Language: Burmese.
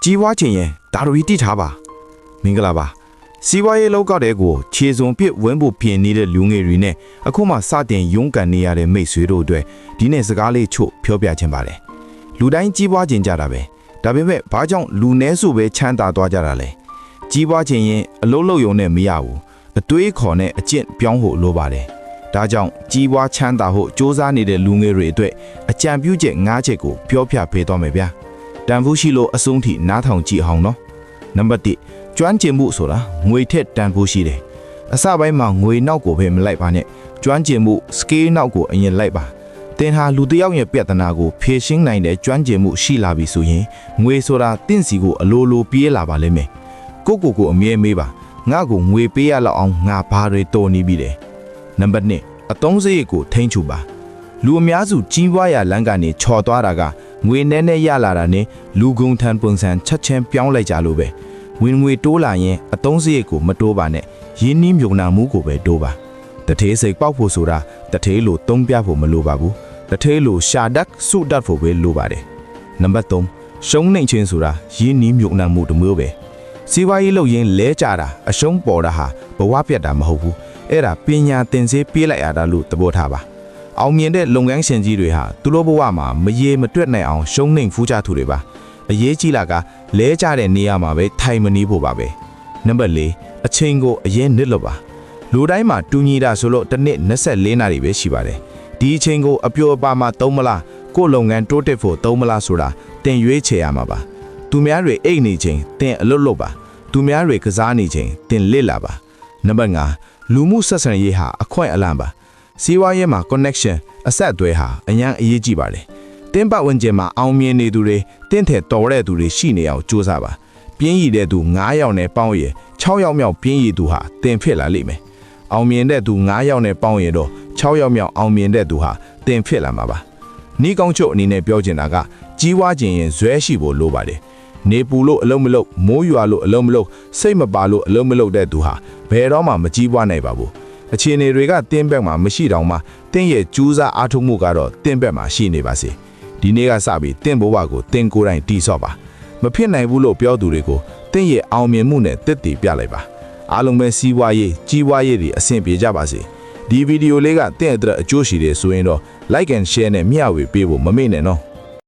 ကြီးပွားခြင်းရင်ဒါတို့တိထားပါမင်္ဂလာပါစီးပွားရေးလောကတဲ့ကိုခြေစုံပစ်ဝန်းဖို့ပြင်နေတဲ့လူငယ်တွေနဲ့အခုမှစတင်ရုန်းကန်နေရတဲ့မိတ်ဆွေတို့အတွက်ဒီနေ့စကားလေးချို့ပြောပြခြင်းပါတယ်လူတိုင်းကြီးပွားခြင်းကြတာပဲဒါပေမဲ့ဘာကြောင့်လူနည်းစုပဲချမ်းသာသွားကြတာလဲကြီးပွားခြင်းရင်အလုံးလုံးယုံနဲ့မရဘူးအတွေးခေါ်နဲ့အကျင့်ပြောင်းဖို့လိုပါတယ်ဒါကြောင့်ကြီးပွားချမ်းသာဖို့စ조사နေတဲ့လူငယ်တွေအတွက်အကြံပြုချက်၅ချက်ကိုပြောပြပေးသွားမယ်ဗျာတန်ဖိုးရှိလို့အဆုံးထိနားထောင်ကြည့်အောင်နော်နံပါတ်1ကျွမ်းကျင်မှုဆိုတာငွေထက်တန်ဖိုးရှိတယ်အစပိုင်းမှာငွေနောက်ကိုပဲမလိုက်ပါနဲ့ကျွမ်းကျင်မှု scale နောက်ကိုအရင်လိုက်ပါသင်ဟာလူတစ်ယောက်ရဲ့ပြဿနာကိုဖြေရှင်းနိုင်တဲ့ကျွမ်းကျင်မှုရှိလာပြီဆိုရင်ငွေဆိုတာတင့်စီကိုအလိုလိုပြေးလာပါလိမ့်မယ်ကိုအမြဲမေးပါငါ့ကိုငွေပေးရလောက်အောင်ငါဘာတွေတော်နေပြီလဲနံပါတ်2အသုံးစရိတ်ကိုထိန်းချုပ်ပါလူအများစုကြီးပွားရာလမ်းကနေချော်သွားတာကငွေနဲ့ရလာတာနဲ့လူကုန်ထံပုံစံချက်ချင်းပြောင်းလိုက်ကြလို့ပဲဝင်ငွေတိုးလာရင်အသုံးစရိတ်ကိုမတိုးပါနဲ့ရင်းနှီးမြုံနာမှုကိုပဲတိုးပါတထေးစိတ်ပေါက်ဖို့ဆိုတာတထေးလိုသုံးပြဖို့မလိုပါဘူးတထေးလိုရှာတတ်စုတတ်ဖို့ပဲလိုပါတယ်နံပါတ်3ရှုံးနှိမ်ခြင်းဆိုတာရင်းနှီးမြုံနာမှုတစ်မျိုးပဲစီးပွားရေးလုပ်ရင်လဲကြတာအရှုံးပေါ်တာဟာဘဝပြတ်တာမဟုတ်ဘူးအဲ့ဒါပညာသင်စေးပြေးလိုက်ရတာလို့သဘောထားပါအောင်မြင်တဲ့လုပ်ငန်းရှင်ကြီးတွေဟာသူတို့ဘဝမှာမရေမတွက်နိုင်အောင်ရှုံးနှိမ်ဖူးကြသူတွေပါအရေးကြီးလာကလဲကြတဲ့နေရာမှာပဲထိုင်မနေဖို့ပါပဲနံပါတ်4အချိန်ကိုအရင်နစ်လို့ပါလူတိုင်းမှာတူညီတာဆိုလို့တစ်နှစ်24နာရီပဲရှိပါတယ်ဒီအချိန်ကိုအပျော်အပါမှာသုံးမလားကိုယ်လုပ်ငန်းတိုးတက်ဖို့သုံးမလားဆိုတာတင်ရွေးချယ်ရမှာပါသူများတွေအိတ်နေချိန်တင်အလွတ်လုပ်ပါသူများတွေကစားနေချိန်တင်လစ်လာပါနံပါတ်5လူမှုဆက်ဆံရေးဟာအခွင့်အလမ်းပါစီးပွားရေးမှာ connection အဆက်အသွယ်ဟာအញ្ញံအရေးကြီးပါတယ်တင်းပတ်ဝန်းကျင်မှာအောင်မြင်နေသူတွေတင်းထက်တော်တဲ့သူတွေရှိနေအောင်ကြိုးစားပါပြင်းရည်တဲ့သူ9ယောက်နဲ့ပေါင်းရင်6ယောက်မြောက်ပြင်းရည်သူဟာတင်ဖြစ်လာလိမ့်မယ်အောင်မြင်တဲ့သူ9ယောက်နဲ့ပေါင်းရင်တော့6ယောက်မြောက်အောင်မြင်တဲ့သူဟာတင်ဖြစ်လာမှာပါနီးကောင်းချုပ်အနေနဲ့ပြောချင်တာကကြီးဝါခြင်းရင်ဇွဲရှိဖို့လိုပါတယ်နေပူလို့အလုံးမလုံးမိုးရွာလို့အလုံးမလုံးစိတ်မပါလို့အလုံးမလုံးတဲ့သူဟာဘယ်တော့မှမကြီးပွားနိုင်ပါဘူးအခြေအနေတွေကတင်းဘက်မှာမရှိတော့မှတင်းရဲ့ကြိုးစားအားထုတ်မှုကတော့တင်းဘက်မှာရှိနေပါစေဒီနေ့ကစပြီးတင်းဘဝကိုတင်းကိုယ်တိုင်တီးဆော့ပါမဖြစ်နိုင်ဘူးလို့ပြောသူတွေကိုတင်းရဲ့အောင်မြင်မှုနဲ့တက်တည်ပြလိုက်ပါအားလုံးပဲစီးပွားရေးကြီးပွားရေးတွေအဆင်ပြေကြပါစေဒီဗီဒီယိုလေးကတင်းအတွက်အကျိုးရှိတယ်ဆိုရင်တော့ like and share နဲ့မျှဝေပေးဖို့မမေ့နဲ့နော်